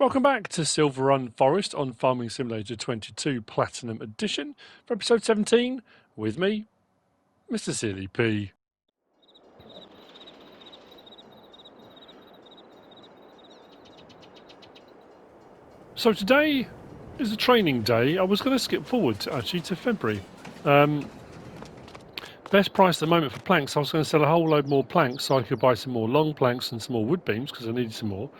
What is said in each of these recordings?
Welcome back to Silverrun Forest on Farming Simulator 22 Platinum Edition for episode 17 with me, MrSealyp. So today is a training day. I was going to skip forward actually to February. Best price at the moment for planks. I was going to sell a whole load more planks so I could buy some more long planks and some more wood beams because I needed some more.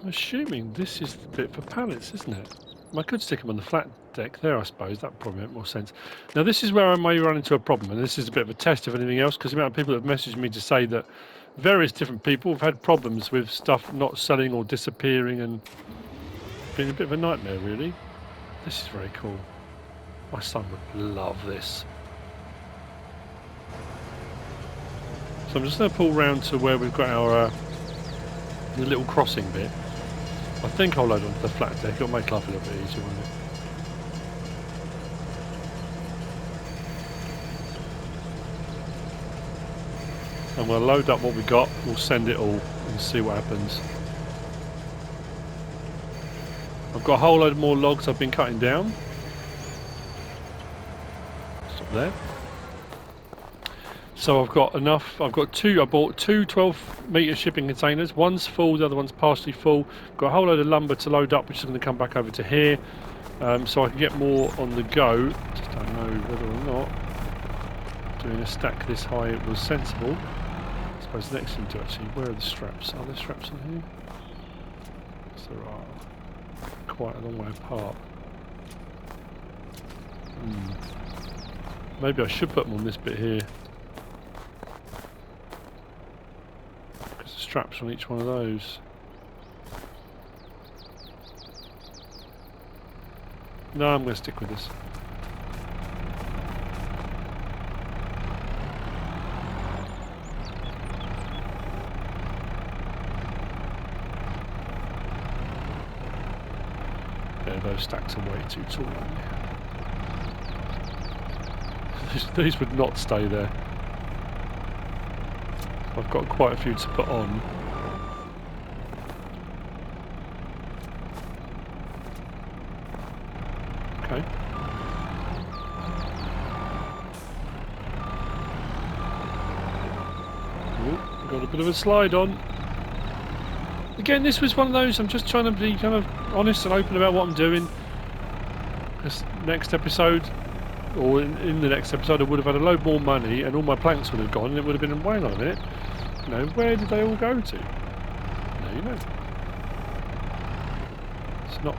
I'm assuming this is the bit for pallets, isn't it? I could stick them on the flat deck there, I suppose. That would probably make more sense. Now, this is where I may run into a problem, and this is a bit of a test of anything else, because the amount of people that have messaged me to say that various different people have had problems with stuff not selling or disappearing and being a bit of a nightmare, really. This is very cool. My son would love this. So I'm just going to pull round to where we've got our the little crossing bit. I think I'll load onto the flat deck. It'll make life a little bit easier, won't it? And we'll load up what we got. We'll send it all and see what happens. I've got a whole load more logs I've been cutting down. Stop there. So I've got enough. I bought two 12-metre shipping containers. One's full, the other one's partially full. Got a whole load of lumber to load up, which is going to come back over to here, so I can get more on the go. Just don't know whether or not doing a stack this high was sensible. I suppose the next thing to actually, where are the straps? Are there straps on here? Yes, there are. Quite a long way apart. Maybe I should put them on this bit here. Straps on each one of those. No, I'm going to stick with this. Yeah, those stacks are way too tall. These would not stay there. I've got quite a few to put on. Okay. Ooh, got a bit of a slide on. Again, this was one of those, I'm just trying to be kind of honest and open about what I'm doing. This next episode, or in the next episode, I would have had a load more money and all my planks would have gone and it would have been, wait on a minute. You know, where did they all go to? No, you know. It's not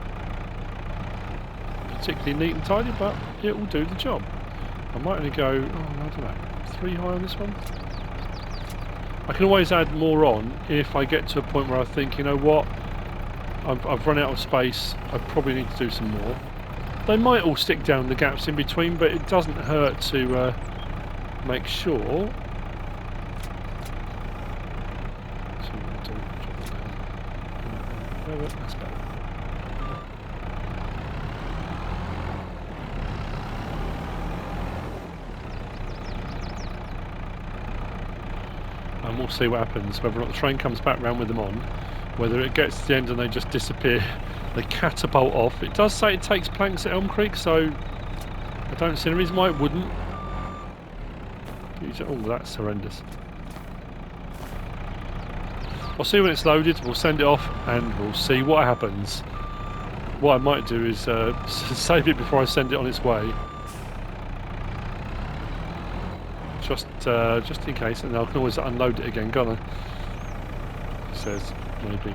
particularly neat and tidy, but it will do the job. I might only go, I don't know, 3 high on this one. I can always add more on if I get to a point where I think, you know what, I've run out of space, I probably need to do some more. They might all stick down the gaps in between, but it doesn't hurt to make sure. That's better. And we'll see what happens, whether or not the train comes back round with them on, whether it gets to the end and they just disappear, they catapult off. It does say it takes planks at Elm Creek, so I don't see any reason why it wouldn't. Oh, that's horrendous. I'll see when it's loaded, we'll send it off and we'll see what happens. What I might do is save it before I send it on its way. Just in case, and I can always unload it again, can't I? It says, maybe.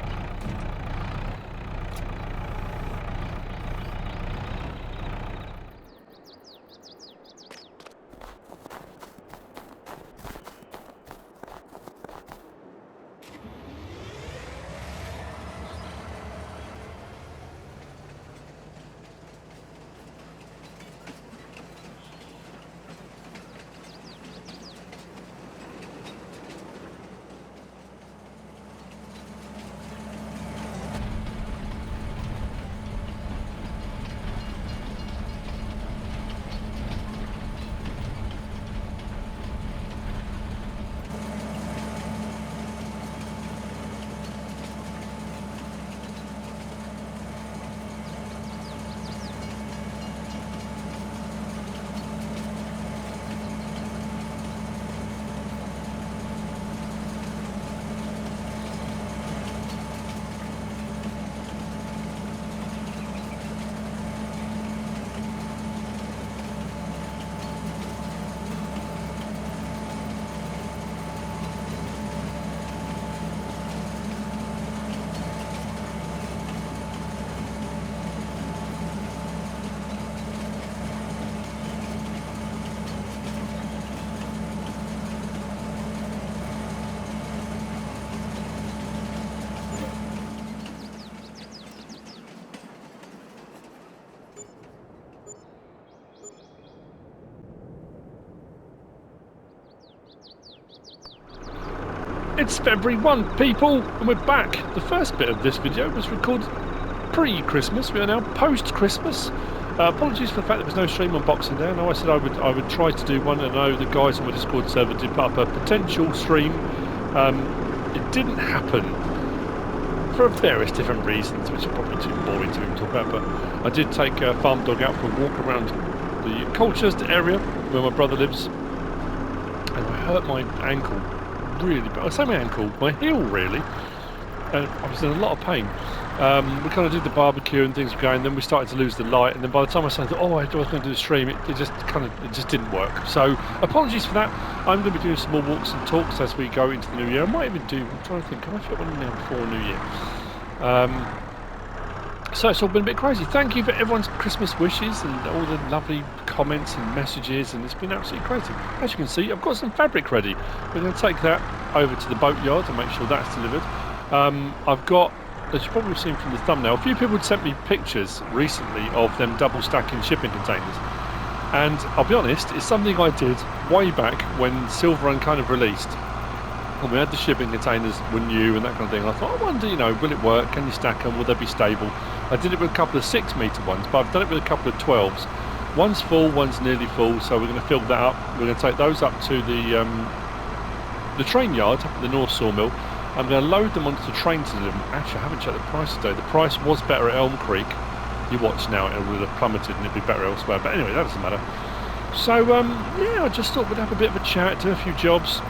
It's February 1, people, and we're back. The first bit of this video was recorded pre-Christmas. We are now post-Christmas. Apologies for the fact there was no stream on Boxing Day. I know I said I would try to do one. I know the guys on my Discord server did put up a potential stream. It didn't happen for various different reasons, which are probably too boring to even talk about. But I did take Farm Dog out for a walk around the Colchester area where my brother lives, and I hurt my ankle really bad. I say my ankle, my heel really. I was in a lot of pain. We kind of did the barbecue and things were going, then we started to lose the light, and then by the time I started, I was going to do the stream, it just didn't work. So apologies for that. I'm going to be doing some more walks and talks as we go into the new year. I might even do, I'm trying to think, can I fit one in now before New Year? So it's all been a bit crazy. Thank you for everyone's Christmas wishes and all the lovely comments and messages, and it's been absolutely crazy. As you can see, I've got some fabric ready. We're going to take that over to the boatyard and make sure that's delivered. I've got, as you've probably seen from the thumbnail, a few people had sent me pictures recently of them double stacking shipping containers, and I'll be honest, it's something I did way back when Silverrun kind of released, and we had the shipping containers were new and that kind of thing. And I thought, I wonder, will it work? Can you stack them? Will they be stable? I did it with a couple of 6 metre ones, but I've done it with a couple of 12s. One's full, one's nearly full, so we're going to fill that up. We're going to take those up to the train yard up at the North Sawmill. I'm going to load them onto the train to them. Actually, I haven't checked the price today. The price was better at Elm Creek. You watch now, it would have plummeted and it'd be better elsewhere. But anyway, that doesn't matter. So, yeah, I just thought we'd have a bit of a chat, do a few jobs.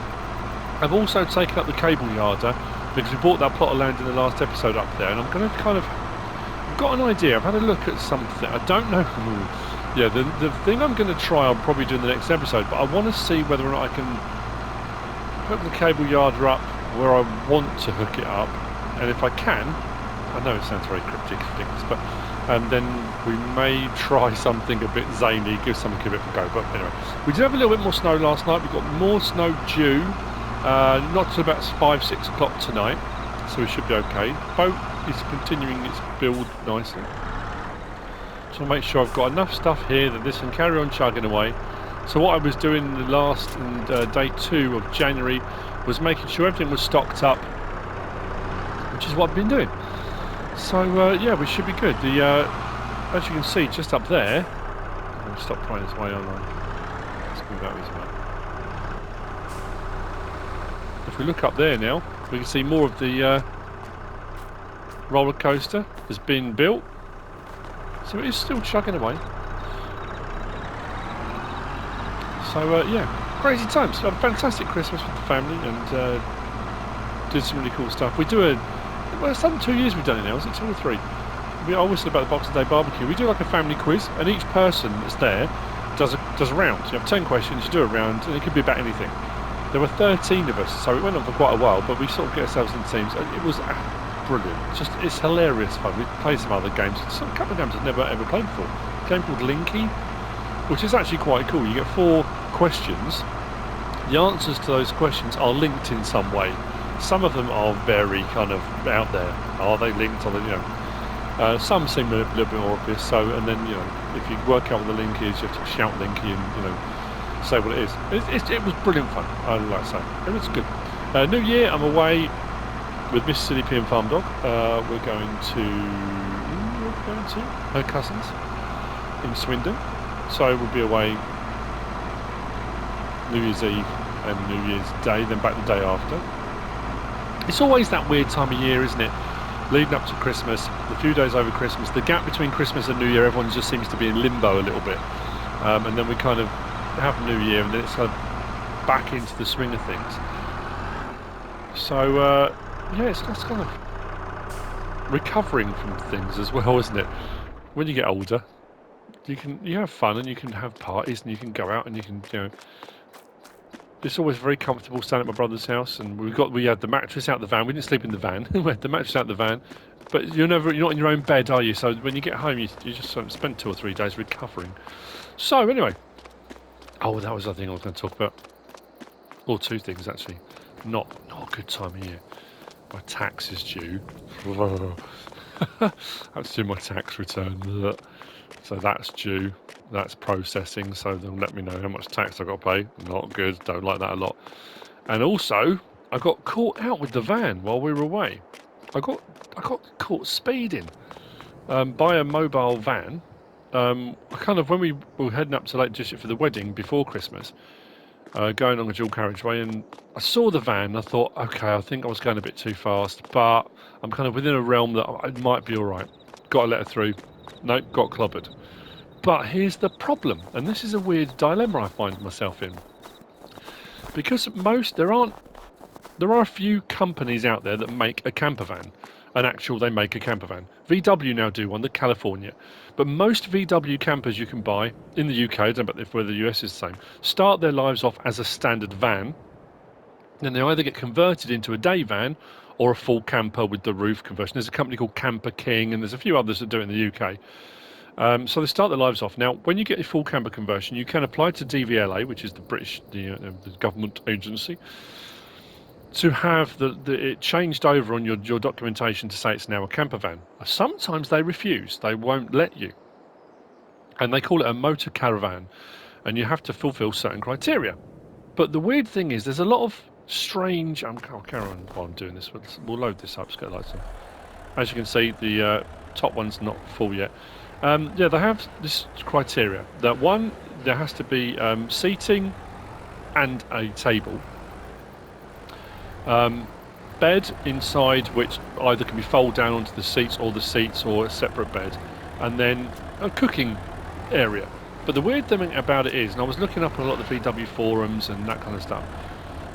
I've also taken up the cable yarder because we bought that plot of land in the last episode up there, and I'm going to kind of, I've got an idea. I've had a look at something. I don't know. Yeah, the thing I'm going to try, I'll probably do in the next episode, but I want to see whether or not I can hook the cable yarder up where I want to hook it up, and if I can, I know it sounds very cryptic things, but then we may try something a bit zany, give something a bit of a go. But anyway, we did have a little bit more snow last night. We've got more snow due, not till about 5-6 o'clock tonight, so we should be okay. Boat is continuing its build nicely, so I'll make sure I've got enough stuff here that this can carry on chugging away. So what I was doing the last day 2 of January was making sure everything was stocked up, which is what I've been doing. So yeah, we should be good. The as you can see just up there, I'm going to stop playing this way online. Let's move out this way. If we look up there now, we can see more of the roller coaster has been built, so it is still chugging away. So yeah, crazy times. We had a fantastic Christmas with the family and did some really cool stuff. We do well, it's done 2 years we've done it now, is it 2 or 3? We always said about the Boxing Day barbecue. We do like a family quiz, and each person that's there does a round. You have 10 questions, you do a round, and it could be about anything. There were 13 of us, so it went on for quite a while, but we sort of get ourselves in teams. It was brilliant. It's hilarious fun. We played some other games, a couple of games I've never ever played before. A game called Linky, which is actually quite cool. You get 4 questions. The answers to those questions are linked in some way. Some of them are very kind of out there. Are they linked? Are they, some seem a little bit more obvious. So, and then if you work out what the link is, you have to shout Linky and say what it is. It was brilliant fun. I like to say it was good. New Year, I'm away with MrSealyp and Farm Dog. We're going to her cousins in Swindon. So we'll be away New Year's Eve and New Year's Day, then back the day after. It's always that weird time of year, isn't it? Leading up to Christmas, the few days over Christmas, the gap between Christmas and New Year, everyone just seems to be in limbo a little bit. And then we kind of have New Year, and then it's kind of back into the swing of things. So, yeah, it's just kind of recovering from things as well, isn't it? When you get older, you have fun and you can have parties and you can go out and you can it's always very comfortable staying at my brother's house, and we had the mattress out the van. We didn't sleep in the van. We had the mattress out the van, but you're not in your own bed, are you? So when you get home, you just spend 2 or 3 days recovering. So anyway, that was the thing I was going to talk about, or 2 things actually. Not a good time of year. My tax is due. I have to do my tax return. So that's due. That's processing. So they'll let me know how much tax I've got to pay. Not good. Don't like that a lot. And also, I got caught out with the van while we were away. I got caught speeding by a mobile van. Kind of when we were heading up to Lake District for the wedding before Christmas, going on a dual carriageway, and I saw the van. And I thought, okay, I think I was going a bit too fast, but I'm kind of within a realm that it might be all right. Got to let her through. Nope, got clobbered. But here's the problem, and this is a weird dilemma I find myself in, because there are a few companies out there that make a camper van. They make a camper van. VW now do one, the California. But most VW campers you can buy in the UK, I don't know whether the US is the same, start their lives off as a standard van. Then they either get converted into a day van or a full camper with the roof conversion. There's a company called Camper King, and there's a few others that do it in the UK. So they start their lives off. Now, when you get a full camper conversion, you can apply to DVLA, which is the British the government agency, to have it changed over on your documentation to say it's now a camper van. Sometimes they refuse. They won't let you. And they call it a motor caravan. And you have to fulfill certain criteria. But the weird thing is there's a lot of strange... I'll carry on while I'm doing this. We'll load this up. Let's get lights on. As you can see, the top one's not full yet. Yeah, they have this criteria. That one, there has to be seating and a table. Bed inside, which either can be folded down onto the seats or a separate bed, and then a cooking area. But the weird thing about it is, and I was looking up on a lot of the VW forums and that kind of stuff,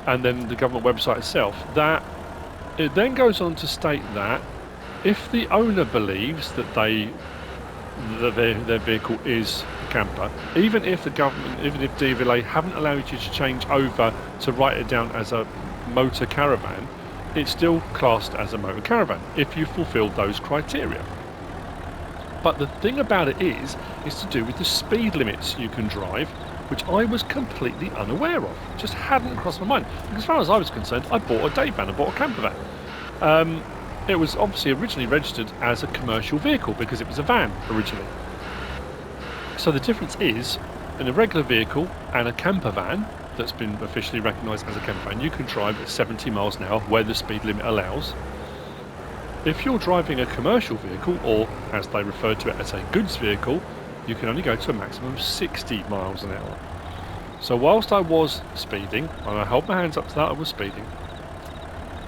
and then the government website itself, that it then goes on to state that if the owner believes that their vehicle is a camper, even if the government, even if DVLA haven't allowed you to change over to write it down as a motor caravan, it's still classed as a motor caravan if you fulfill those criteria. But the thing about it is to do with the speed limits you can drive, which I was completely unaware of. Just hadn't crossed my mind. Because as far as I was concerned, I bought a day van, I bought a camper van. It was obviously originally registered as a commercial vehicle because it was a van originally. So the difference is, in a regular vehicle and a camper van that's been officially recognised as a camper van, you can drive at 70 miles an hour where the speed limit allows. If you're driving a commercial vehicle, or as they refer to it as a goods vehicle, you can only go to a maximum of 60 miles an hour. So whilst I was speeding, and I hold my hands up to that, I was speeding,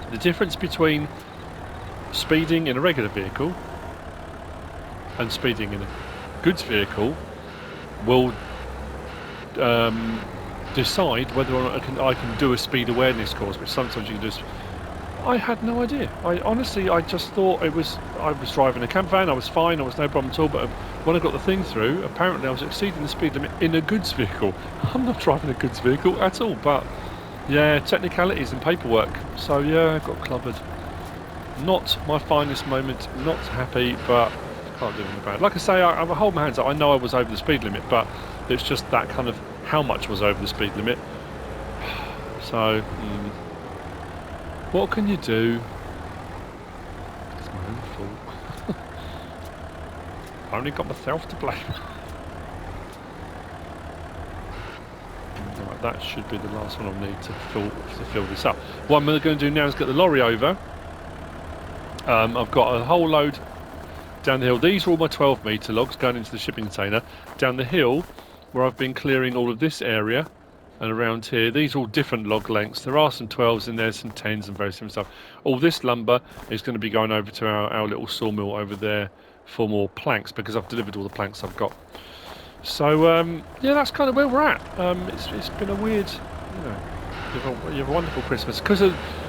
the difference between speeding in a regular vehicle and speeding in a goods vehicle will decide whether or not I can do a speed awareness course, which sometimes you can do. I had no idea. I just thought I was driving a camper van, I was fine, I was no problem at all, but when I got the thing through, apparently I was exceeding the speed limit in a goods vehicle. I'm not driving a goods vehicle at all, but yeah, technicalities and paperwork. So yeah, I got clobbered. Not my finest moment, not happy, but can't do anything about it. Like I say, I hold my hands up. I know I was over the speed limit, but it's just that kind of how much was over the speed limit. So, what can you do? It's my own fault. I only got myself to blame. Right, that should be the last one I'll need to fill this up. What I'm going to do now is get the lorry over. I've got a whole load down the hill. These are all my 12 metre logs going into the shipping container. Down the hill, where I've been clearing all of this area and around here, these are all different log lengths. There are some 12s in there, some 10s and very similar stuff. All this lumber is going to be going over to our little sawmill over there for more planks, because I've delivered all the planks I've got. So yeah, that's kind of where we're at. It's been a weird, you have a wonderful Christmas. Because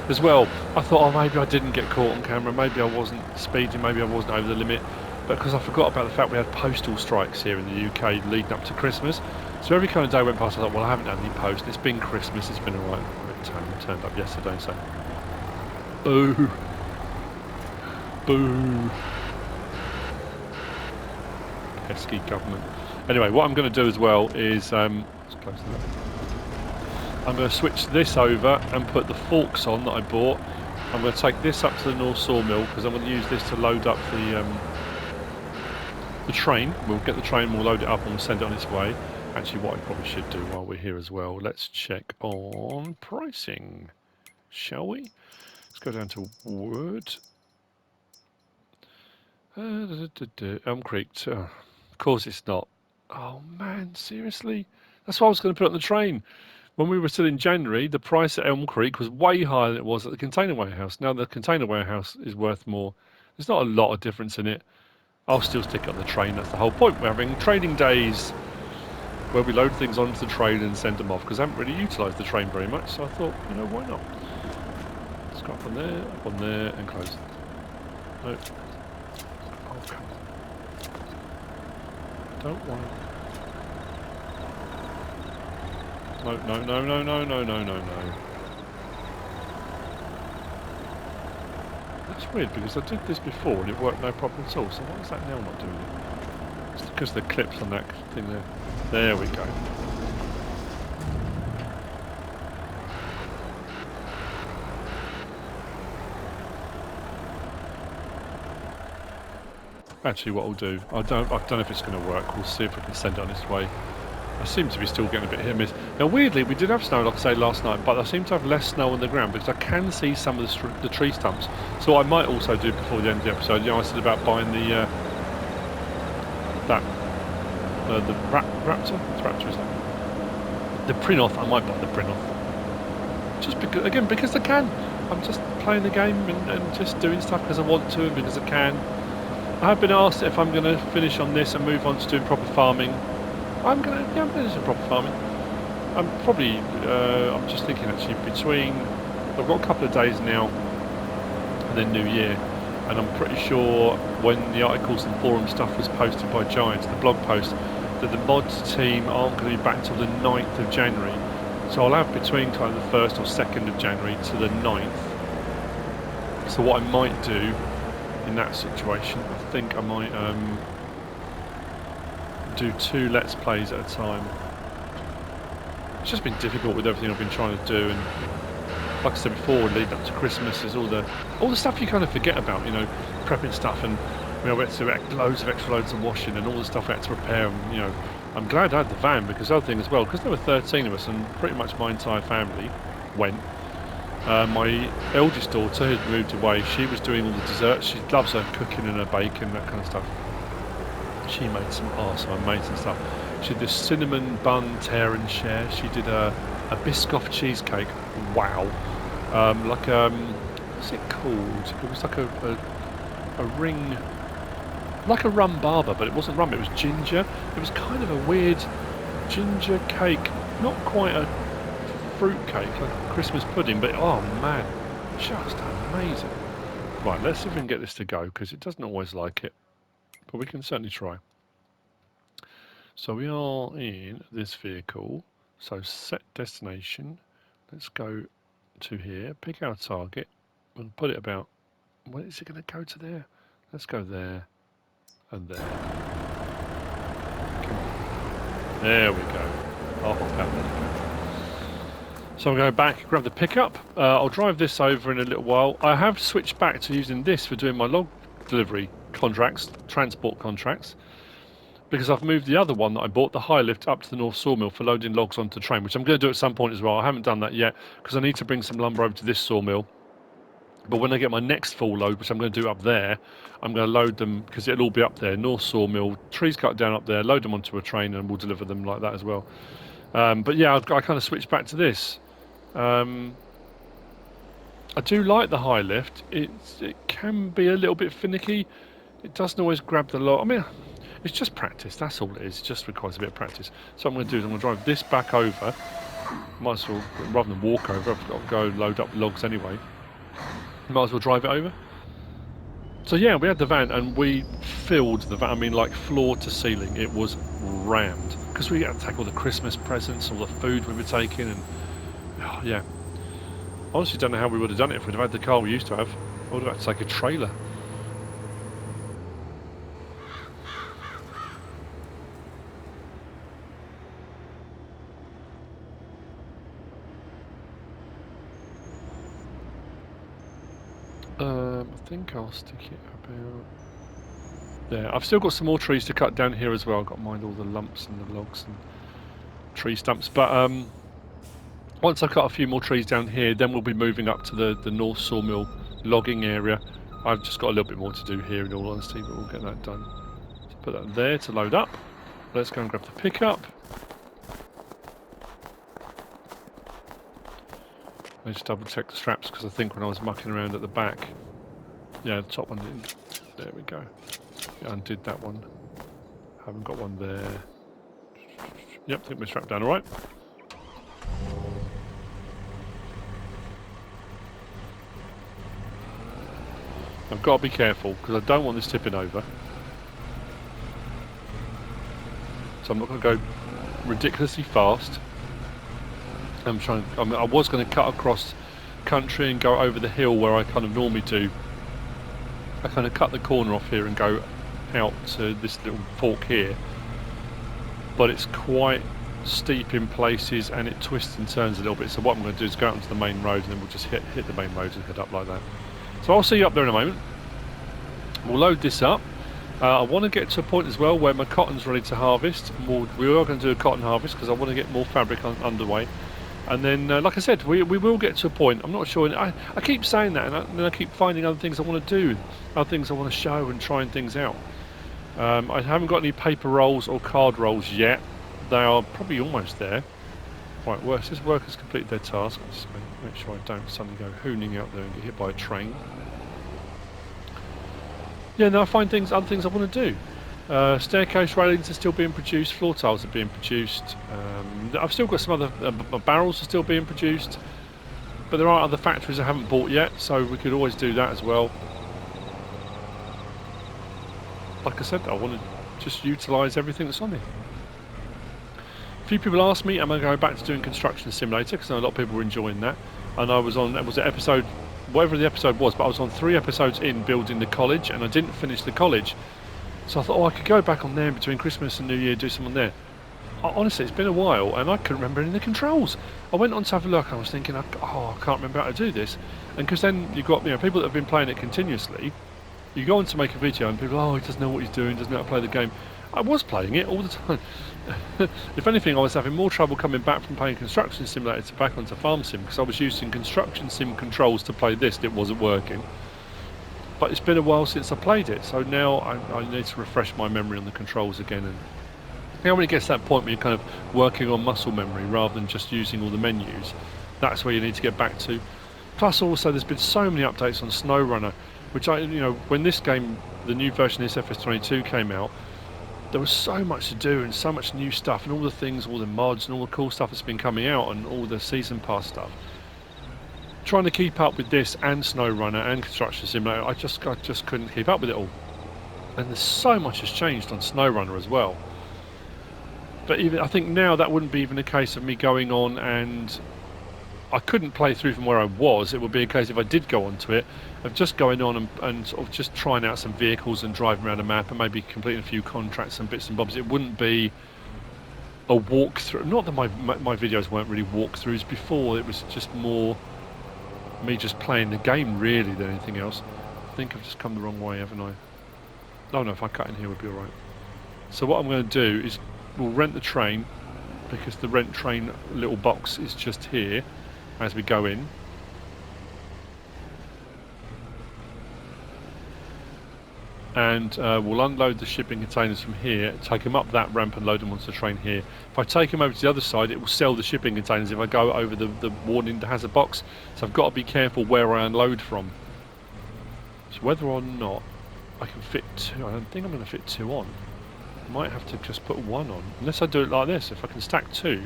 as well, I thought, oh, maybe I didn't get caught on camera, maybe I wasn't speeding, maybe I wasn't over the limit. But because I forgot about the fact we had postal strikes here in the UK leading up to Christmas. So every kind of day went past, I thought, well, I haven't had any post. It's been Christmas, it's been alright. It turned up yesterday, so. Boo. Boo. Pesky government. Anyway, what I'm going to do as well is, let's close that. I'm going to switch this over and put the forks on that I bought. I'm going to take this up to the North Sawmill because I'm going to use this to load up the train. We'll get the train, we'll load it up and we'll send it on its way. Actually, what I probably should do while we're here as well, let's check on pricing. shall we? Let's go down to wood. Elm Creek. Of course it's not. Oh man, seriously? That's why I was going to put it on the train. When we were still in January, the price at Elm Creek was way higher than it was at the container warehouse. Now the container warehouse is worth more. There's not a lot of difference in it. I'll still stick it on the train. That's the whole point. We're having trading days where we load things onto the train and send them off, because I haven't really utilised the train very much. So I thought, you know, why not? Let's go up on there, and close. Nope. Oh, come on. Don't want to. No. That's weird, because I did this before and it worked no problem at all. So why is that now not doing it? It's because the clips on that thing there. There we go. Actually, what I'll do, I don't know if it's going to work. We'll see if we can send it on its way. I seem to be still getting a bit hit and miss. Now, weirdly, we did have snow, like I say, last night, but I seem to have less snow on the ground because I can see some of the tree stumps. So I might also do before the end of the episode. You know, I said about buying the Raptor. It's Raptor, isn't it? The Prinoth. I might buy the Prinoth. Just because, again, because I can. I'm just playing the game and just doing stuff because I want to and because I can. I have been asked if I'm going to finish on this and move on to doing proper farming. I'm going to do some proper farming. I'm probably, I'm just thinking actually between, I've got a couple of days now and then New Year, and I'm pretty sure when the articles and forum stuff was posted by Giants, the blog post, that the mods team aren't going to be back till the 9th of January. So I'll have between kind of the 1st or 2nd of January to the 9th. So what I might do in that situation, I think I might do 2 Let's Plays at a time. It's just been difficult with everything I've been trying to do, and like I said before, leading up to Christmas, there's all the stuff you kind of forget about, you know, prepping stuff, and you know, we had to do loads of extra loads of washing and all the stuff we had to prepare, and you know, I'm glad I had the van, because the other thing as well, because there were 13 of us and pretty much my entire family went. My eldest daughter had moved away. She was doing all the desserts. She loves her cooking and her baking, that kind of stuff. She made some amazing stuff. She did this cinnamon bun tear and share. She did a Biscoff cheesecake. Wow. What's it called? It was like a ring, like a rum barber, but it wasn't rum, it was ginger. It was kind of a weird ginger cake. Not quite a fruit cake, like a Christmas pudding, but oh man, just amazing. Right, let's see if we can get this to go, because it doesn't always like it. But we can certainly try. So we are in this vehicle. So set destination. Let's go to here. Pick our target and put it about. Where is it going to go to there? Let's go there and there. Come on. There we go. I'll hop out there. So I'm going back, grab the pickup. I'll drive this over in a little while. I have switched back to using this for doing my log delivery contracts, transport contracts, because I've moved the other one that I bought, the high lift, up to the North Sawmill for loading logs onto the train, which I'm going to do at some point as well. I haven't done that yet because I need to bring some lumber over to this sawmill. But when I get my next full load, which I'm going to do up there, I'm going to load them, because it'll all be up there, North Sawmill, trees cut down up there, load them onto a train, and we'll deliver them like that as well. But yeah, I kind of switched back to this. I do like the high lift. It can be a little bit finicky. It doesn't always grab the lot. I mean, it's just practice. That's all it is. It just requires a bit of practice. So what I'm going to do is I'm going to drive this back over. Might as well, rather than walk over, I've got to go load up logs anyway. Might as well drive it over. So yeah, we had the van and we filled the van. I mean, like floor to ceiling. It was rammed because we had to take all the Christmas presents, all the food we were taking, and oh, yeah. Honestly, don't know how we would have done it if we'd have had the car we used to have. I would have had to take a trailer. I think I'll stick it about there. I've still got some more trees to cut down here as well. I've got to mind all the lumps and the logs and tree stumps. But Once I cut a few more trees down here, then we'll be moving up to the North Sawmill logging area. I've just got a little bit more to do here in all honesty, but we'll get that done. So put that there to load up. Let's go and grab the pickup. Let's double check the straps because I think when I was mucking around at the back, yeah, the top one didn't. There we go. Yeah, undid that one. Haven't got one there. Yep, I think we're strapped down all right. I've got to be careful because I don't want this tipping over. So I'm not going to go ridiculously fast. I was going to cut across country and go over the hill where I kind of normally do. I kind of cut the corner off here and go out to this little fork here. But it's quite steep in places and it twists and turns a little bit. So what I'm going to do is go out onto the main road and then we'll just hit the main road and head up like that. So I'll see you up there in a moment. We'll load this up. I want to get to a point as well where my cotton's ready to harvest. We are going to do a cotton harvest because I want to get more fabric underway. And then, like I said, we will get to a point. I'm not sure. I keep saying that, and then I keep finding other things I want to do, other things I want to show and trying things out. I haven't got any paper rolls or card rolls yet. They are probably almost there. Right, this worker's completed their task. Let's make sure I don't suddenly go hooning out there and get hit by a train. Yeah, now I find other things I want to do. Staircase railings are still being produced, floor tiles are being produced. I've still got some other barrels are still being produced, but there are other factories I haven't bought yet, so we could always do that as well. Like I said, I want to just utilise everything that's on there. A few people asked me, am I going back to doing Construction Simulator? Because I know a lot of people were enjoying that. And I was on, was it episode, whatever the episode was, but I was on 3 episodes in building the college, and I didn't finish the college. So I thought, oh, I could go back on there between Christmas and New Year, do something there. Honestly, it's been a while, and I couldn't remember any of the controls. I went on to have a look, and I was thinking, oh, I can't remember how to do this. And because then you've got, people that have been playing it continuously, you go on to make a video, and people, oh, he doesn't know what he's doing, doesn't know how to play the game. I was playing it all the time. If anything, I was having more trouble coming back from playing Construction Simulator to back onto Farm Sim, because I was using Construction Sim controls to play this, and it wasn't working. But it's been a while since I played it, so now I need to refresh my memory on the controls again. And when it gets to that point where you're kind of working on muscle memory rather than just using all the menus, that's where you need to get back to. Plus also there's been so many updates on SnowRunner, which when this game, the new version of this FS22 came out, there was so much to do and so much new stuff and all the things, all the mods and all the cool stuff that's been coming out and all the season pass stuff. Trying to keep up with this and SnowRunner and Construction Simulator, I just couldn't keep up with it all. And there's so much has changed on SnowRunner as well. But even I think now that wouldn't be even a case of me going on, and I couldn't play through from where I was. It would be a case if I did go onto it of just going on and sort of just trying out some vehicles and driving around a map and maybe completing a few contracts and bits and bobs. It wouldn't be a walkthrough. Not that my videos weren't really walkthroughs before. It was just more me just playing the game really than anything else. I think I've just come the wrong way, haven't I? Oh no, if I cut in here we'll be alright. So what I'm going to do is we'll rent the train, because the rent train little box is just here as we go in. And we'll unload the shipping containers from here, take them up that ramp and load them onto the train here. If I take them over to the other side, it will sell the shipping containers if I go over the warning hazard box. So I've got to be careful where I unload from. So whether or not I can fit 2, I don't think I'm going to fit 2 on. I might have to just put 1 on, unless I do it like this. If I can stack 2,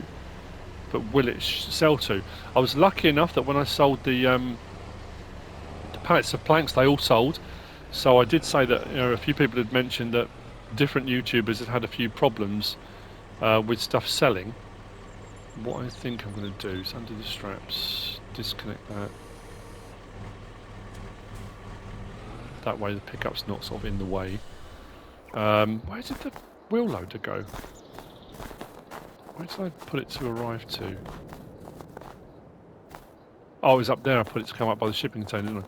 but will it sell 2? I was lucky enough that when I sold the pallets of planks, they all sold. So I did say that a few people had mentioned that different YouTubers had had a few problems with stuff selling. What I think I'm going to do is undo the straps, disconnect that. That way the pickup's not sort of in the way. Where did the wheel loader go? Where did I put it to arrive to? Oh, it was up there. I put it to come up by the shipping container, didn't I?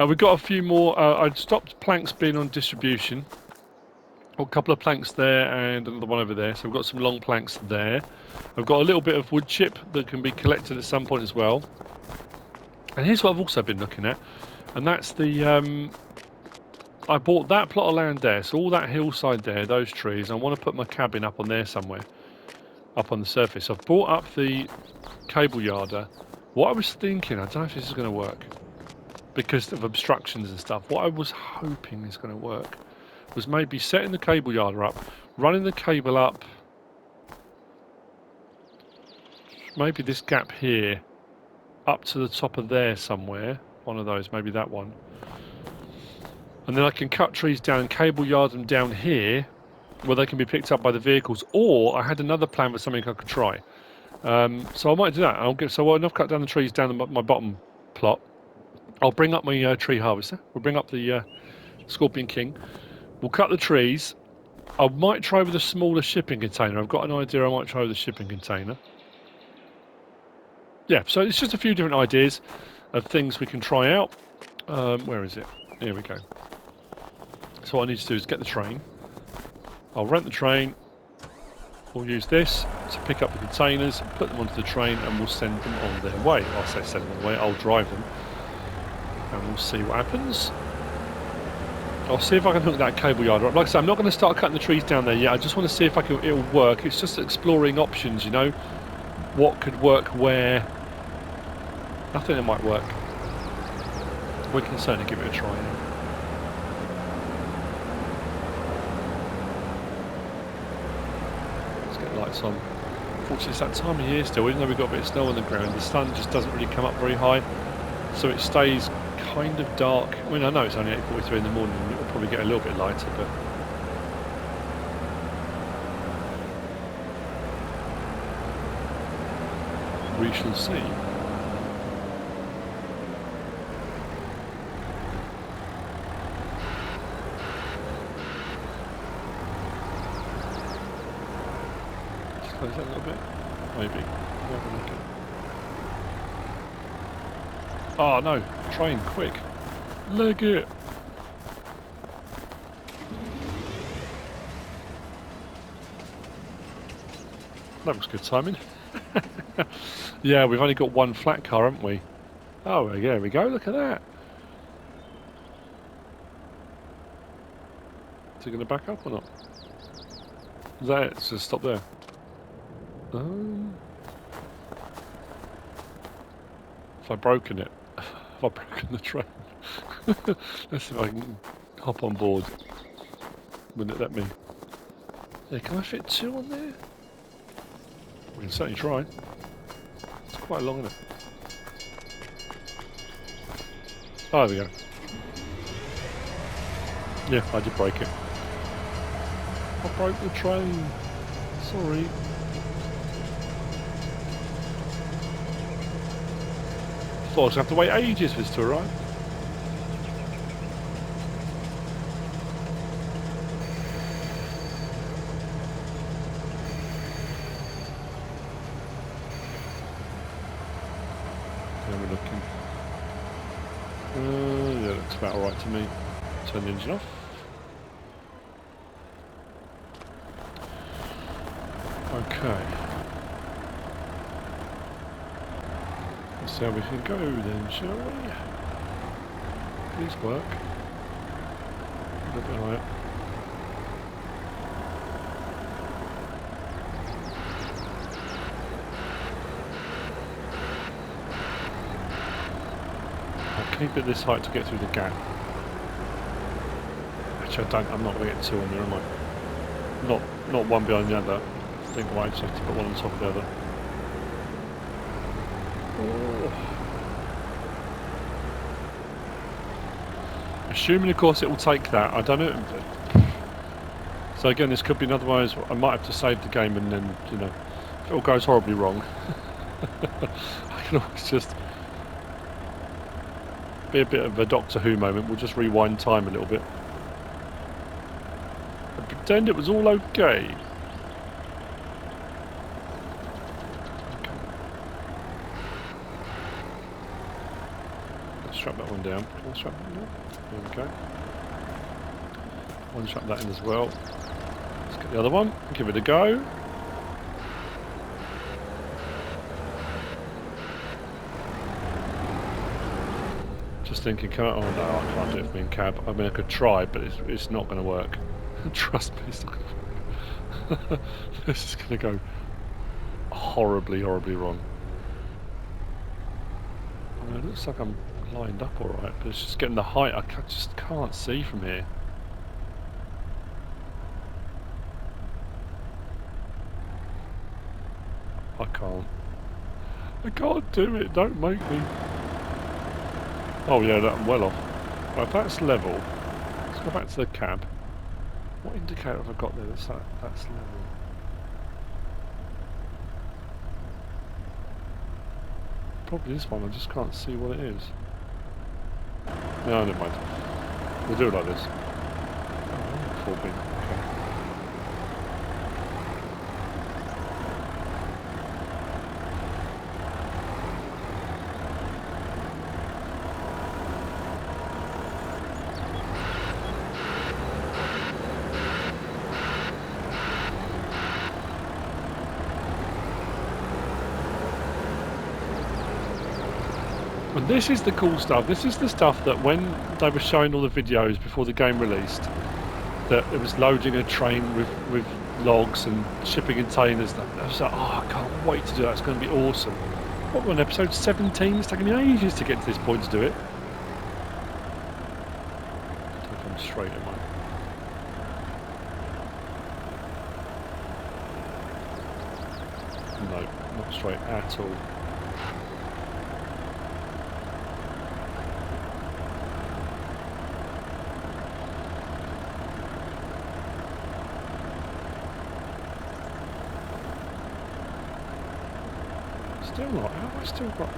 We've got a few more. I'd stopped planks being on distribution Got a couple of planks there and another one over there. So we've got some long planks there. I've got a little bit of wood chip that can be collected at some point as well. And here's what I've also been looking at, and that's the I bought that plot of land there, so all that hillside there, those trees. I want to put my cabin up on there somewhere, up on the surface. I've brought up the cable yarder. What I was thinking, I don't know if this is going to work because of obstructions and stuff. What I was hoping is going to work was maybe setting the cable yarder up, running the cable up, maybe this gap here, up to the top of there somewhere. One of those, maybe that one. And then I can cut trees down and cable yard them down here where they can be picked up by the vehicles. Or I had another plan for something I could try. So I might do that. So when I've cut down the trees down my bottom plot, I'll bring up my tree harvester. We'll bring up the Scorpion King. We'll cut the trees. I might try with a smaller shipping container. I've got an idea I might try with a shipping container. Yeah, so it's just a few different ideas of things we can try out. Where is it? Here we go. So what I need to do is get the train. I'll rent the train. We'll use this to pick up the containers, put them onto the train, and we'll send them on their way. I'll say send them on their way. I'll drive them. And we'll see what happens. I'll see if I can hook that cable yard up. Like I said, I'm not going to start cutting the trees down there yet. I just want to see if it'll work. It's just exploring options, you know. What could work where. I think it might work. We can certainly give it a try. Let's get lights on. Unfortunately, it's that time of year still. Even though we've got a bit of snow on the ground, the sun just doesn't really come up very high. So it stays kind of dark. I mean, I know it's only 8:43 in the morning, and it will probably get a little bit lighter, but we shall see. Let's close that a little bit, maybe. Oh no, train, quick. Leg it. That was good timing. Yeah, we've only got one flat car, haven't we? Oh, yeah, there we go, look at that. Is it going to back up or not? Is that it? So stop there. Have I broken it? Have I broken the train? Let's see if I can hop on board. Wouldn't it let me? Yeah, can I fit two on there? We can certainly try. It's quite long, isn't it? Oh, there we go. Yeah, I did break it. I broke the train. Sorry. I was going to have to wait ages for this to arrive. There we're looking. Yeah, looks about alright to me. Turn the engine off. Okay. Let's see how we can go then, shall we? Please work. A little bit higher. I'll keep it this height to get through the gap. Actually, I'm not going to get two on there, am I? Not one behind the other. I think I just have to put one on top of the other. Oh. Assuming, of course, it will take that. I don't know. So again, this could be another one. I might have to save the game, and then, you know, if it all goes horribly wrong, I can always just be a bit of a Doctor Who moment. We'll just rewind time a little bit and pretend it was all okay. Strap that one down. Can I strap that down? There we go. one shot that in as well. Let's get the other one, give it a go. Just thinking, oh no, I can't do it for me in cab. I mean, I could try, but it's not going to work. Trust me, it's not going to work. This is going to go horribly, horribly wrong. I mean, it looks like I'm lined up alright, but it's just getting the height. I just can't see from here. I can't do it, don't make me. Oh yeah, I'm well off. Right, if that's level, let's go back to the cab. What indicator have I got there that's level? Probably this one, I just can't see what it is. No, never mind. We'll do it like this. Oh, 4 bin, okay. And this is the cool stuff. This is the stuff that when they were showing all the videos before the game released, that it was loading a train with logs and shipping containers. I was like, oh, I can't wait to do that. It's going to be awesome. What, we're on episode 17? It's taken me ages to get to this point to do it. I don't know if I'm straight, am I? No, not straight at all. Still not. How have I still got?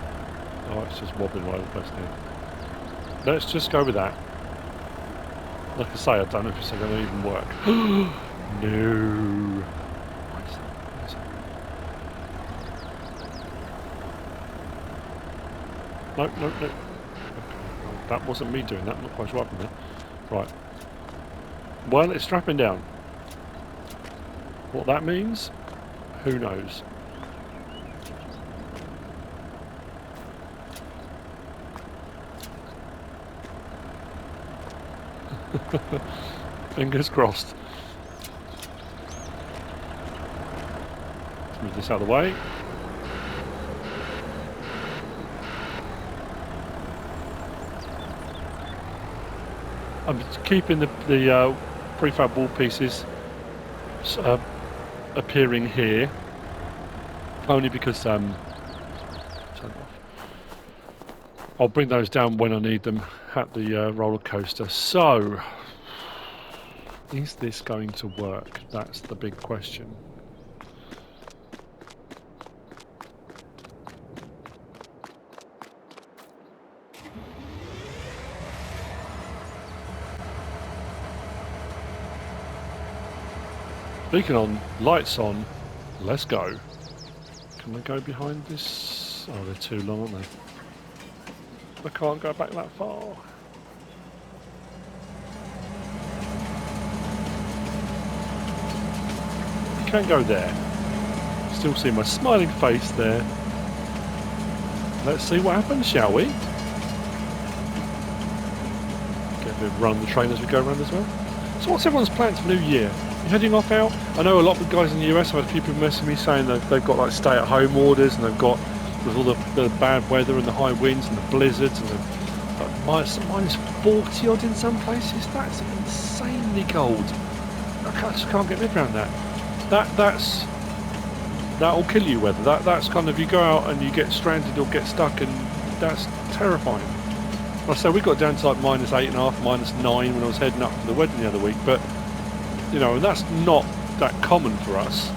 Oh, it's just wobbling right over the place now. Let's just go with that. Like I say, I don't know if it's going to even work. No. What is that? No. Okay. Well, that wasn't me doing that. I'm not quite sure what happened there. Right. Well, it's strapping down. What that means, who knows? Fingers crossed. Let's move this out of the way. I'm keeping the prefab wall pieces appearing here, only because I'll bring those down when I need them at the roller coaster. So, is this going to work? That's the big question. Beacon on, lights on, let's go. Can I go behind this? Oh, they're too long, aren't they? I can't go back that far. You can go there. Still see my smiling face there. Let's see what happens, shall we? Get a bit of run the train as we go around as well. So what's everyone's plans for New Year? You heading off out? I know a lot of the guys in the US, I've had a few people messaging me saying that they've got like stay-at-home orders, and they've got, with all the bad weather and the high winds and the blizzards and the minus 40 odd in some places. That's insanely cold. I just can't get my head around that. That'll kill you weather. That's kind of, you go out and you get stranded or get stuck, and that's terrifying. Like I say, we got down to like -8.5, -9 when I was heading up for the wedding the other week, but you know, that's not that common for us.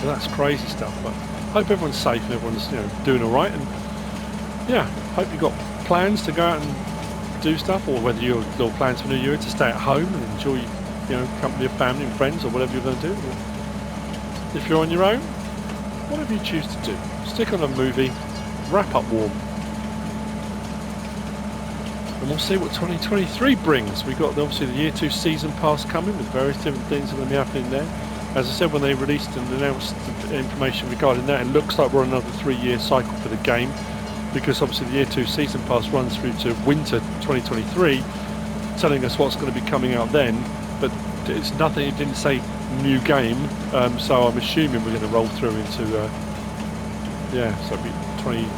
So that's crazy stuff. But hope everyone's safe and everyone's, you know, doing all right. And yeah, hope you've got plans to go out and do stuff, or whether your little plans for New Year to stay at home and enjoy, you know, company of family and friends, or whatever you're going to do. If you're on your own, whatever you choose to do, stick on a movie, wrap up warm. And we'll see what 2023 brings. We've got obviously the Year 2 season pass coming with various different things that are going to be happening there. As I said, when they released and announced the information regarding that, it looks like we're on another 3-year cycle for the game, because obviously the Year 2 season pass runs through to winter 2023, telling us what's going to be coming out then, but it's nothing, it didn't say new game, so I'm assuming we're going to roll through into, yeah, so it'll be 22,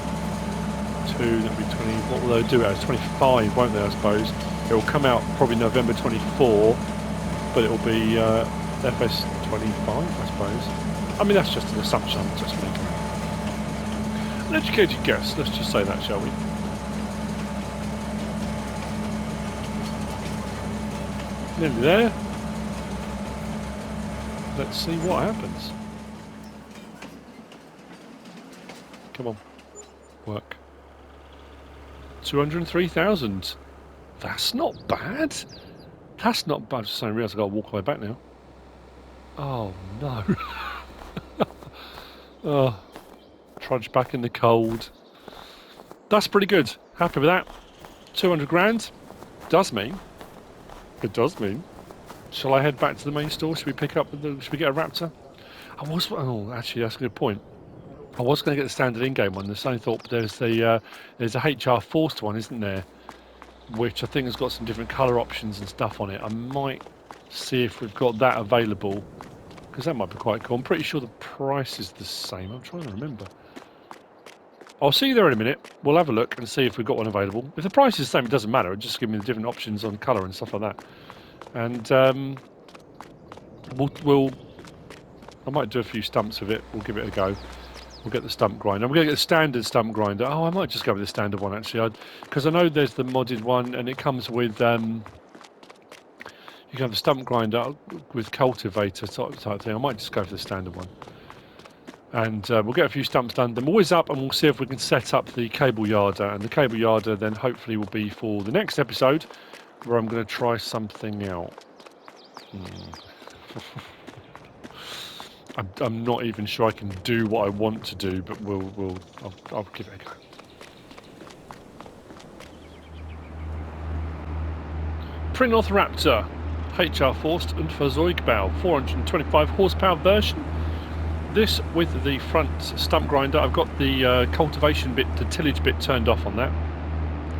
that'll be 20, what will they do it as, 25, won't they, I suppose. It will come out probably November 24, but it will be FS25, I suppose. I mean, that's just an assumption, I'm just making an educated guess, let's just say that, shall we? Nearly there. Let's see what happens. Come on. Work. 203,000. That's not bad. That's not bad. I just realised I've got to walk my way back now. Oh no. Oh, trudge back in the cold. That's pretty good. Happy with that. 200 grand. Does mean. It does mean. Shall I head back to the main store? Should we pick up the? Should we get a Raptor? Oh, actually, that's a good point. I was going to get the standard in-game one. The same thought, but there's a HR forced one, isn't there? Which I think has got some different colour options and stuff on it. I might see if we've got that available, because that might be quite cool. I'm pretty sure the price is the same. I'm trying to remember. I'll see you there in a minute. We'll have a look and see if we've got one available. If the price is the same, it doesn't matter. It'll just give me the different options on colour and stuff like that. And I might do a few stumps of it. We'll give it a go. We'll get the stump grinder. We're going to get the standard stump grinder. Oh, I might just go with the standard one, actually. Because I know there's the modded one, and it comes with... you can have the stump grinder with cultivator type thing. I might just go for the standard one. And we'll get a few stumps done. Then we'll whiz up and we'll see if we can set up the cable yarder. And the cable yarder then hopefully will be for the next episode, where I'm going to try something out. I'm not even sure I can do what I want to do, but I'll give it a go. North Raptor, HR Forst und Fahrzeugbau, 425 horsepower version. This with the front stump grinder. I've got the cultivation bit, the tillage bit turned off on that.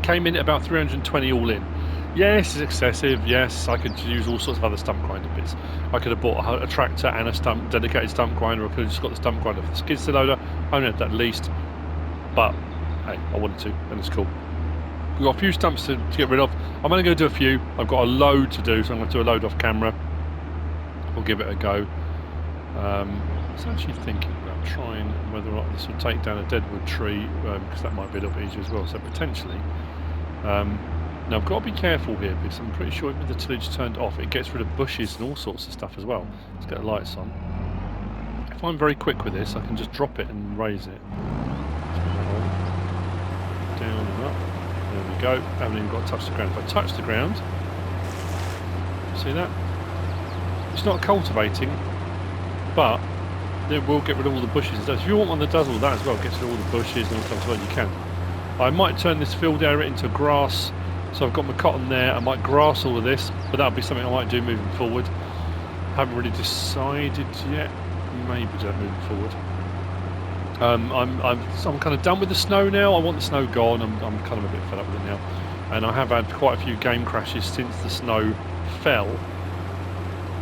Came in at about 320 all in. Yes, it's excessive. Yes, I could use all sorts of other stump grinder bits. I could have bought a tractor and a dedicated stump grinder. I could have just got the stump grinder for the skid steer loader. I only had that least, but hey, I wanted to, and it's cool. We've got a few stumps to get rid of. I'm only going to do a few. I've got a load to do, so I'm going to do a load off camera. We'll give it a go. I was actually thinking about trying whether or not this will take down a deadwood tree, because that might be a little bit easier as well. So potentially. Now I've got to be careful here, because I'm pretty sure with the tillage turned off, it gets rid of bushes and all sorts of stuff as well. Let's get the lights on. If I'm very quick with this, I can just drop it and raise it. Down and up. There we go. I haven't even got to touch the ground. If I touch the ground, see that? It's not cultivating, but it will get rid of all the bushes and stuff. If you want one that does all that as well, gets rid of all the bushes and all stuff as well, you can. I might turn this field area into grass. So I've got my cotton there. I might grass all of this, but that'll be something I might do moving forward. Haven't really decided yet. Maybe do that moving forward. I'm kind of done with the snow now. I want the snow gone. I'm kind of a bit fed up with it now. And I have had quite a few game crashes since the snow fell.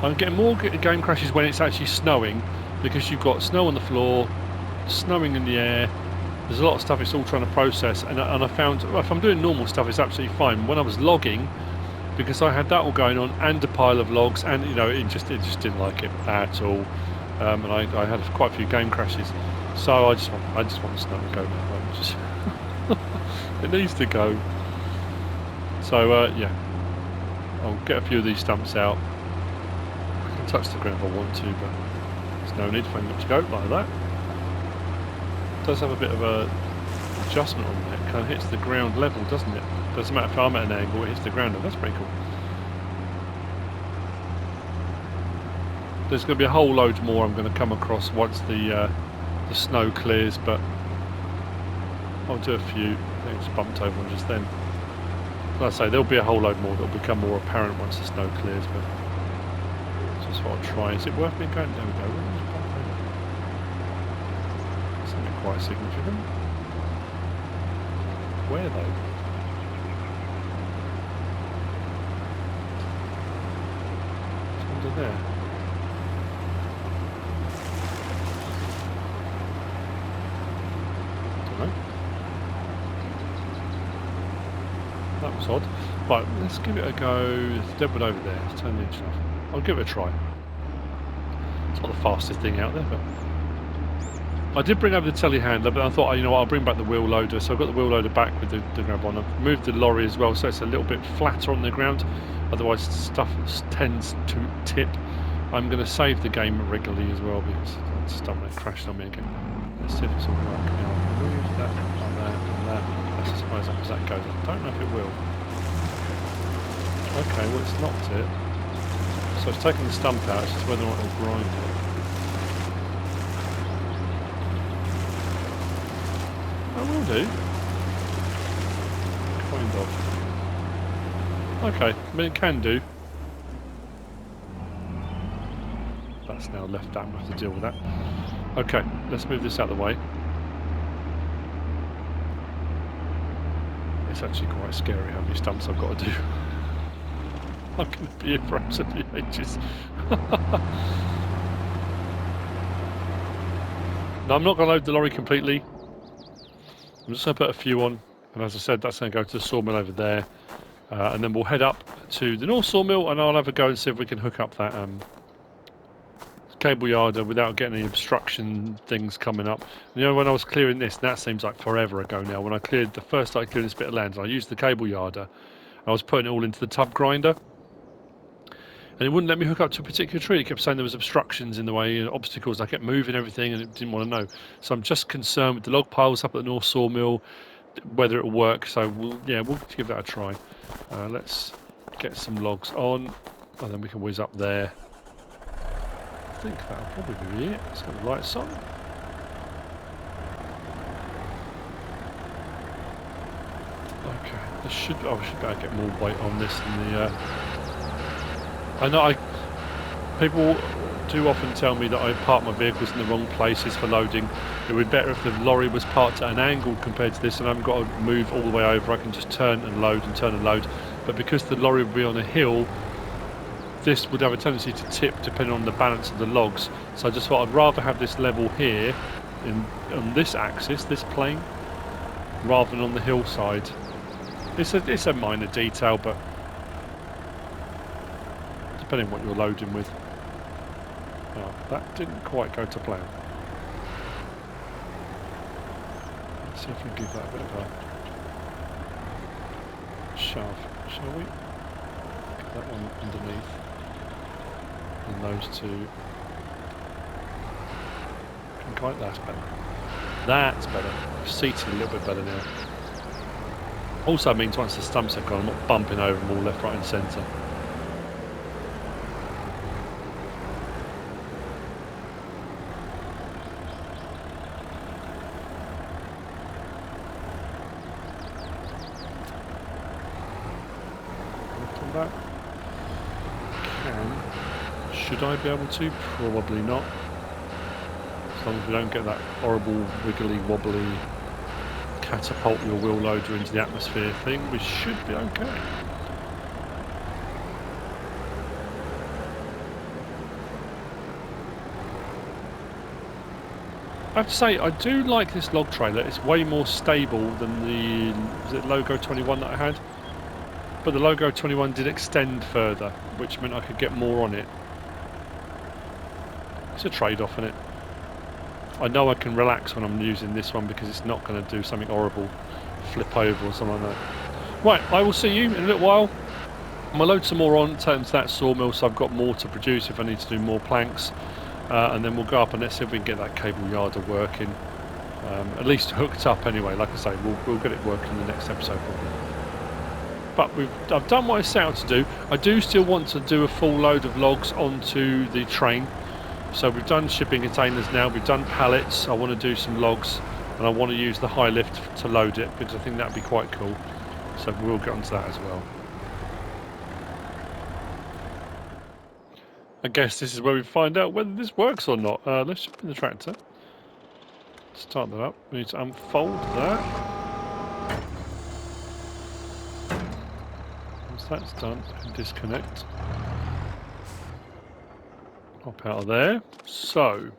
I'm getting more game crashes when it's actually snowing, because you've got snow on the floor, snowing in the air. There's a lot of stuff it's all trying to process, and I found if I'm doing normal stuff, it's absolutely fine. When I was logging, because I had that all going on and a pile of logs, and you know, it just didn't like it at all, and I had quite a few game crashes. So I just want the snow to go now. It needs to go. So yeah, I'll get a few of these stumps out. I can touch the ground if I want to, but there's no need for them to go like that. Does have a bit of a adjustment on there. It kind of hits the ground level, doesn't it? Doesn't matter if I'm at an angle, it hits the ground level. That's pretty cool. There's going to be a whole load more I'm going to come across once the snow clears, but I'll do a few. I think I just bumped over one just then. like I say, there'll be a whole load more that'll become more apparent once the snow clears, but just what I'll try. Is it worth me going? There we go. Something quite significant. Where though? It's under there. Don't know. That was odd. Right, let's give it a go. There's a dead wood over there. Let's turn the engine off. I'll give it a try. It's not the fastest thing out there, but I did bring over the telehandler, but I thought, you know what, I'll bring back the wheel loader. So I've got the wheel loader back with the grab on. I've moved the lorry as well, so it's a little bit flatter on the ground. Otherwise, stuff tends to tip. I'm going to save the game regularly as well because I just don't want to crash on me again. Let's see if it's all working. I'll move that and that and that. That's as far as that goes. I don't know if it will. Okay, well, it's knocked it. So it's taken the stump out. It's just whether or not it'll grind it. I will do. Kind of. Okay, I mean it can do. That's now left down, we'll have to deal with that. Okay, let's move this out of the way. It's actually quite scary how many stumps I've got to do. I'm going to be here for absolutely ages. No, I'm not going to load the lorry completely. I'm just going to put a few on, and as I said, that's going to go to the sawmill over there, and then we'll head up to the North Sawmill, and I'll have a go and see if we can hook up that cable yarder without getting any obstruction things coming up. You know, when I was clearing this, and that seems like forever ago now, when I first started clearing this bit of land, I used the cable yarder, I was putting it all into the tub grinder, and it wouldn't let me hook up to a particular tree. It kept saying there was obstructions in the way, obstacles. I kept moving everything and it didn't want to know. So I'm just concerned with the log piles up at the North Sawmill, whether it'll work. So we'll give that a try. Let's get some logs on and then we can whiz up there. I think that'll probably be it. Let's get the lights on. Okay, I should be able to get more weight on this than the... I know people do often tell me that I park my vehicles in the wrong places for loading. It would be better if the lorry was parked at an angle compared to this, and I haven't got to move all the way over. I can just turn and load and turn and load. But because the lorry would be on a hill, this would have a tendency to tip depending on the balance of the logs. So I just thought I'd rather have this level here on this axis, this plane, rather than on the hillside. It's a minor detail, but depending on what you're loading with. Oh, that didn't quite go to plan. Let's see if we can give that a bit of a shove, shall we? Get that one underneath. And those two. That's better. That's better. Seated a little bit better now. Also means once the stumps have gone, I'm not bumping over them all left, right and centre. That should I be able to? Probably not. As long as we don't get that horrible wiggly wobbly catapult your wheel loader into the atmosphere thing, we should be okay. I have to say, I do like this log trailer. It's way more stable than the Logo 21 that I had. But the Logo 21 did extend further, which meant I could get more on it. It's a trade-off, isn't it? I know I can relax when I'm using this one because it's not going to do something horrible, flip over or something like that. Right, I will see you in a little while. I'm going to load some more on, take them to that sawmill so I've got more to produce if I need to do more planks. And then we'll go up and let's see if we can get that cable yarder working. At least hooked up anyway, like I say, we'll get it working in the next episode probably. But I've done what I set out to do. I do still want to do a full load of logs onto the train. So we've done shipping containers now, we've done pallets. I want to do some logs and I want to use the high lift to load it because I think that'd be quite cool. So we'll get onto that as well. I guess this is where we find out whether this works or not. Let's jump in the tractor. Start that up. We need to unfold that. Once that's done, disconnect. Hop out of there. So,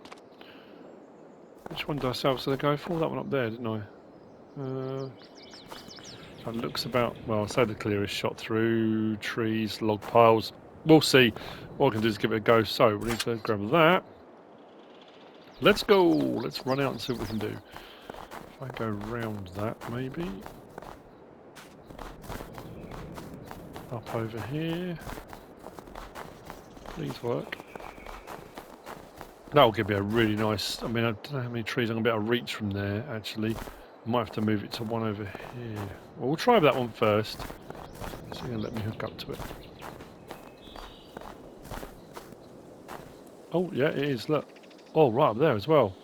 which one did I say I was going to go for? That one up there, didn't I? That looks about, well, I'll say the clearest shot through trees, log piles. We'll see. What I can do is give it a go. So, we need to grab that. Let's go. Let's run out and see what we can do. If I go round that, maybe. Up over here. Please work. That'll give me a really nice... I mean, I don't know how many trees I'm going to be able to reach from there, actually. I might have to move it to one over here. Well, we'll try that one first. So you're going to let me hook up to it. Oh, yeah, it is. Look. Oh, right up there as well.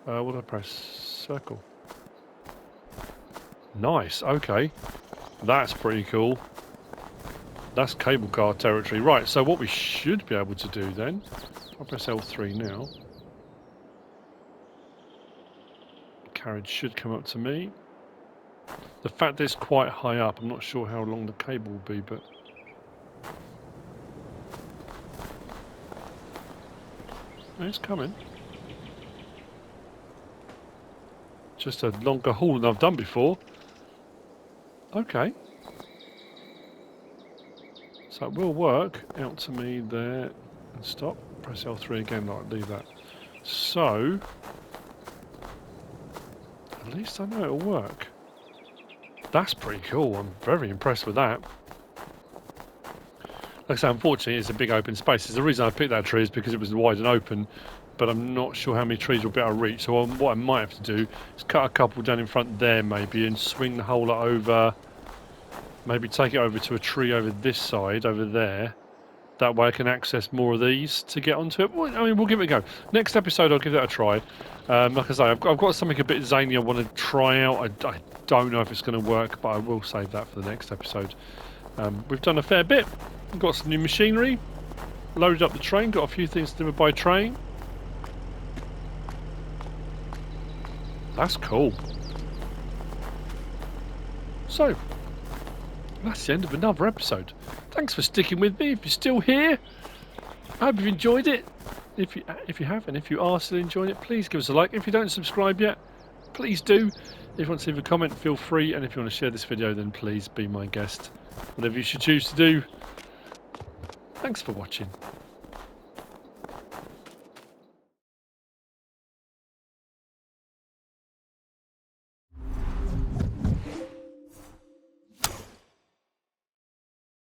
What do I press? Circle. Nice. Okay. That's pretty cool. That's cable car territory. Right, so what we should be able to do then... I'll press L3 now. Carriage should come up to me. The fact that it's quite high up, I'm not sure how long the cable will be, but... It's coming. Just a longer haul than I've done before. Okay. So it will work out to me there and stop. Press L3 again, like leave that. So, at least I know it'll work. That's pretty cool. I'm very impressed with that. Like I say, unfortunately, it's a big open space. The reason I picked that tree is because it was wide and open, but I'm not sure how many trees we'll be able to reach. So what I might have to do is cut a couple down in front there, maybe, and swing the whole lot over. Maybe take it over to a tree over this side, over there. That way I can access more of these to get onto it. Well, I mean, we'll give it a go. Next episode, I'll give that a try. Like I say, I've got something a bit zany I want to try out. I don't know if it's going to work, but I will save that for the next episode. We've done a fair bit. We've got some new machinery. Loaded up the train. Got a few things to do by train. That's cool. So, that's the end of another episode. Thanks for sticking with me. If you're still here, I hope you've enjoyed it. If you have, and if you are still enjoying it, please give us a like. If you don't subscribe yet, please do. If you want to leave a comment, feel free. And if you want to share this video, then please be my guest. Whatever you should choose to do. Thanks for watching.